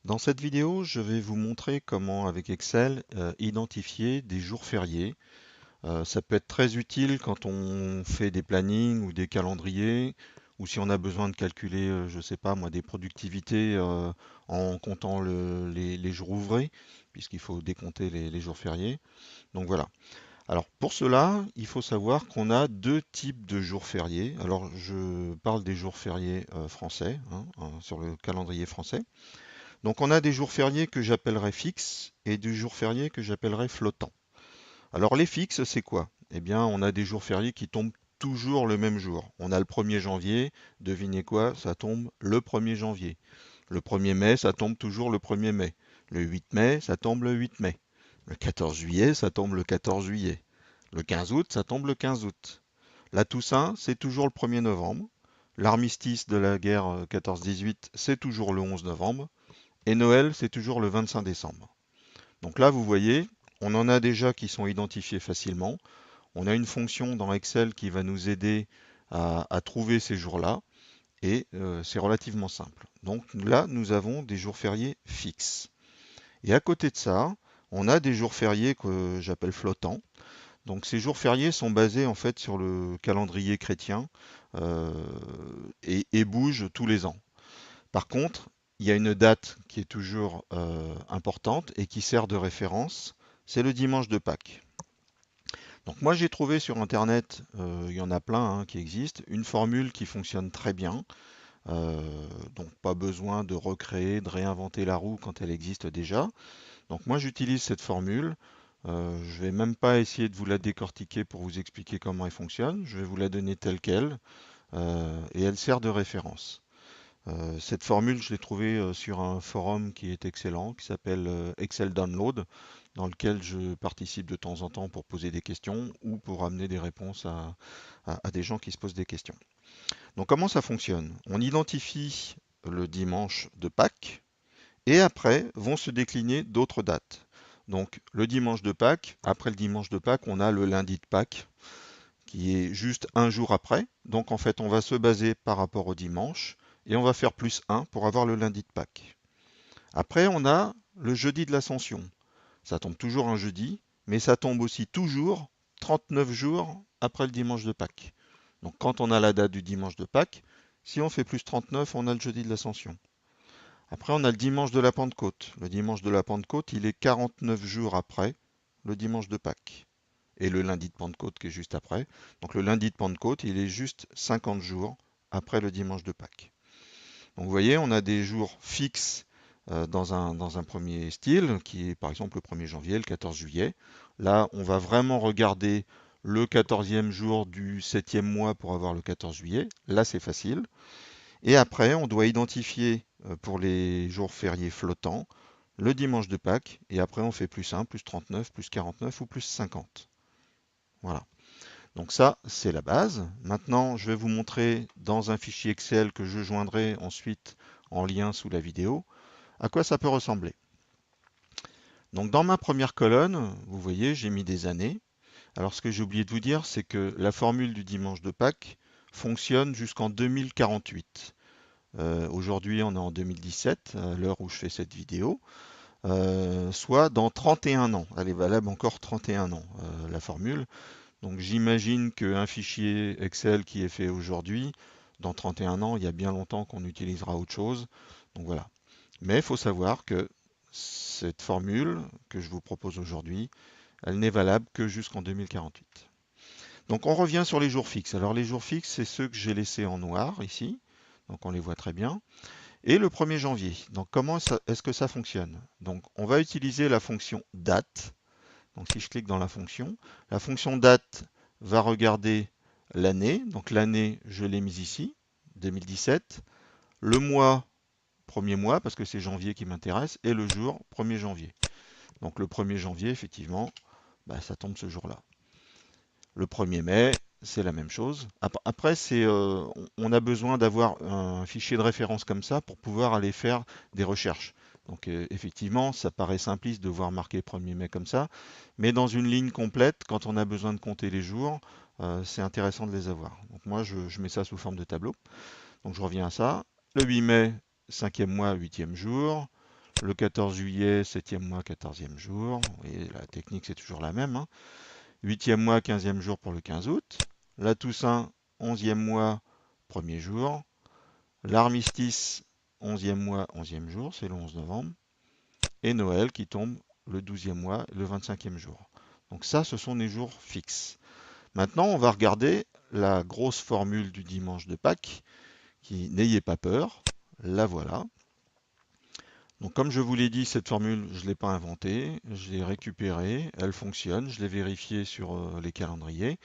Dans cette vidéo, je vais vous montrer comment, avec Excel, identifier des jours fériés. Ça peut être très utile quand on fait des plannings ou des calendriers, ou si on a besoin de calculer, je sais pas moi, des productivités en comptant les jours ouvrés, puisqu'il faut décompter les jours fériés. Donc voilà. Alors pour cela, il faut savoir qu'on a deux types de jours fériés. Alors je parle des jours fériés français, sur le calendrier français. Donc on a des jours fériés que j'appellerais fixes et des jours fériés que j'appellerais flottants. Alors les fixes, c'est quoi? Eh bien, on a des jours fériés qui tombent toujours le même jour. On a le 1er janvier, devinez quoi? Ça tombe le 1er janvier. Le 1er mai, ça tombe toujours le 1er mai. Le 8 mai, ça tombe le 8 mai. Le 14 juillet, ça tombe le 14 juillet. Le 15 août, ça tombe le 15 août. La Toussaint, c'est toujours le 1er novembre. L'armistice de la guerre 14-18, c'est toujours le 11 novembre. Et Noël, c'est toujours le 25 décembre. Donc là, vous voyez, on en a déjà qui sont identifiés facilement. On a une fonction dans Excel qui va nous aider à trouver ces jours-là. Et c'est relativement simple. Donc là, nous avons des jours fériés fixes. Et à côté de ça, on a des jours fériés que j'appelle flottants. Donc ces jours fériés sont basés en fait sur le calendrier chrétien euh, et bougent tous les ans. Par contre, il y a une date qui est toujours importante et qui sert de référence, c'est le dimanche de Pâques. Donc moi j'ai trouvé sur Internet, il y en a plein qui existent, une formule qui fonctionne très bien. euh, donc pas besoin de recréer, de réinventer la roue quand elle existe déjà. Donc moi j'utilise cette formule. Je vais même pas essayer de vous la décortiquer pour vous expliquer comment elle fonctionne. Je vais vous la donner telle qu'elle et elle sert de référence. Cette formule, je l'ai trouvée sur un forum qui est excellent, qui s'appelle Excel Download, dans lequel je participe de temps en temps pour poser des questions ou pour amener des réponses à des gens qui se posent des questions. Donc comment ça fonctionne? On identifie le dimanche de Pâques et après vont se décliner d'autres dates. Donc le dimanche de Pâques, après le dimanche de Pâques, on a le lundi de Pâques qui est juste un jour après. Donc en fait, on va se baser par rapport au dimanche et on va faire plus 1 pour avoir le lundi de Pâques. Après, on a le jeudi de l'Ascension. Ça tombe toujours un jeudi, mais ça tombe aussi toujours 39 jours après le dimanche de Pâques. Donc quand on a la date du dimanche de Pâques, si on fait plus 39, on a le jeudi de l'Ascension. Après, on a le dimanche de la Pentecôte. Le dimanche de la Pentecôte, il est 49 jours après le dimanche de Pâques. Et le lundi de Pentecôte qui est juste après. Donc le lundi de Pentecôte, il est juste 50 jours après le dimanche de Pâques. Donc vous voyez, on a des jours fixes dans un premier style, qui est par exemple le 1er janvier, le 14 juillet. Là, on va vraiment regarder le 14e jour du 7e mois pour avoir le 14 juillet. Là, c'est facile. Et après, on doit identifier pour les jours fériés flottants le dimanche de Pâques. Et après, on fait plus 1, plus 39, plus 49 ou plus 50. Voilà. Donc ça, c'est la base. Maintenant, je vais vous montrer dans un fichier Excel que je joindrai ensuite en lien sous la vidéo, à quoi ça peut ressembler. Donc dans ma première colonne, vous voyez, j'ai mis des années. Alors ce que j'ai oublié de vous dire, c'est que la formule du dimanche de Pâques fonctionne jusqu'en 2048. Aujourd'hui, on est en 2017, à l'heure où je fais cette vidéo, soit dans 31 ans. Elle est valable encore 31 ans, la formule. Donc j'imagine qu'un fichier Excel qui est fait aujourd'hui, dans 31 ans, il y a bien longtemps qu'on utilisera autre chose. Donc voilà. Mais il faut savoir que cette formule que je vous propose aujourd'hui, elle n'est valable que jusqu'en 2048. Donc on revient sur les jours fixes. Alors les jours fixes, c'est ceux que j'ai laissés en noir ici. Donc on les voit très bien. Et le 1er janvier. Donc comment est-ce que ça fonctionne? Donc on va utiliser la fonction date. Donc si je clique dans la fonction date va regarder l'année. Donc l'année, je l'ai mise ici, 2017. Le mois, premier mois, parce que c'est janvier qui m'intéresse, et le jour, 1er janvier. Donc le 1er janvier, effectivement, bah, ça tombe ce jour-là. Le 1er mai, c'est la même chose. Après, on a besoin d'avoir un fichier de référence comme ça pour pouvoir aller faire des recherches. Donc effectivement, ça paraît simpliste de voir marqué 1er mai comme ça, mais dans une ligne complète, quand on a besoin de compter les jours, c'est intéressant de les avoir. Donc moi, je mets ça sous forme de tableau. Donc je reviens à ça. Le 8 mai, 5e mois, 8e jour. Le 14 juillet, 7e mois, 14e jour. Et la technique, c'est toujours la même, hein. 8e mois, 15e jour pour le 15 août. La Toussaint, 11e mois, 1er jour. L'armistice, 11e mois, 11e jour, c'est le 11 novembre. Et Noël qui tombe le 12e mois, le 25e jour. Donc ça, ce sont des jours fixes. Maintenant, on va regarder la grosse formule du dimanche de Pâques, qui, n'ayez pas peur, la voilà. Donc comme je vous l'ai dit, cette formule, je ne l'ai pas inventée, je l'ai récupérée, elle fonctionne, je l'ai vérifiée sur les calendriers.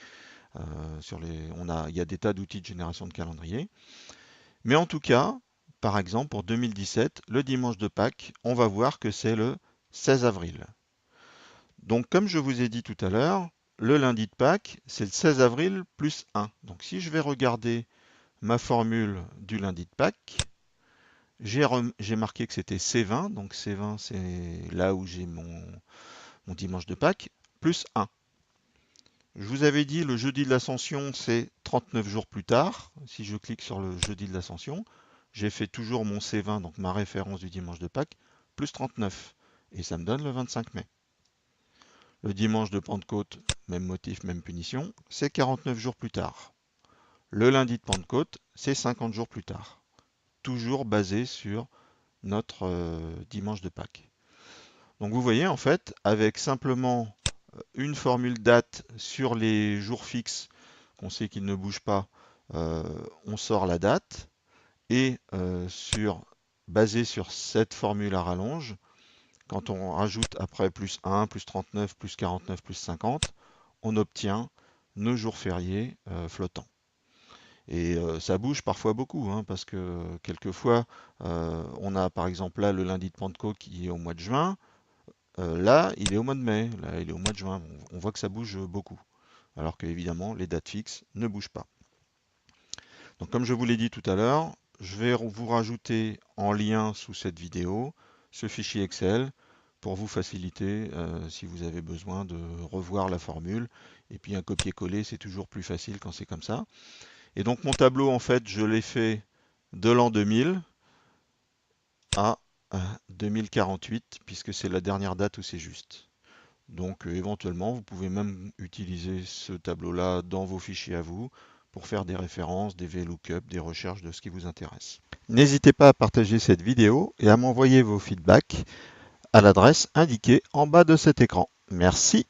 Il y a des tas d'outils de génération de calendrier. Mais en tout cas, par exemple, pour 2017, le dimanche de Pâques, on va voir que c'est le 16 avril. Donc comme je vous ai dit tout à l'heure, le lundi de Pâques, c'est le 16 avril plus 1. Donc si je vais regarder ma formule du lundi de Pâques, j'ai marqué que c'était C20, donc C20 c'est là où j'ai mon dimanche de Pâques, plus 1. Je vous avais dit le jeudi de l'Ascension c'est 39 jours plus tard. Si je clique sur le jeudi de l'Ascension, j'ai fait toujours mon C20, donc ma référence du dimanche de Pâques, plus 39. Et ça me donne le 25 mai. Le dimanche de Pentecôte, même motif, même punition, c'est 49 jours plus tard. Le lundi de Pentecôte, c'est 50 jours plus tard. Toujours basé sur notre dimanche de Pâques. Donc vous voyez, en fait, avec simplement une formule date sur les jours fixes, qu'on sait qu'ils ne bougent pas, on sort la date. Et basé sur cette formule à rallonge, quand on rajoute après plus 1, plus 39, plus 49, plus 50, on obtient nos jours fériés flottants. Et ça bouge parfois beaucoup, hein, parce que quelquefois, on a par exemple là le lundi de Pentecôte qui est au mois de juin. Là, il est au mois de mai, là, il est au mois de juin. On voit que ça bouge beaucoup. Alors que évidemment, les dates fixes ne bougent pas. Donc comme je vous l'ai dit tout à l'heure, je vais vous rajouter en lien sous cette vidéo ce fichier Excel pour vous faciliter si vous avez besoin de revoir la formule. Et puis un copier-coller, c'est toujours plus facile quand c'est comme ça. Et donc mon tableau, en fait, je l'ai fait de l'an 2000 à 2048, puisque c'est la dernière date où c'est juste. Donc éventuellement, vous pouvez même utiliser ce tableau-là dans vos fichiers à vous pour faire des références, des VLOOKUP, des recherches de ce qui vous intéresse. N'hésitez pas à partager cette vidéo et à m'envoyer vos feedbacks à l'adresse indiquée en bas de cet écran. Merci.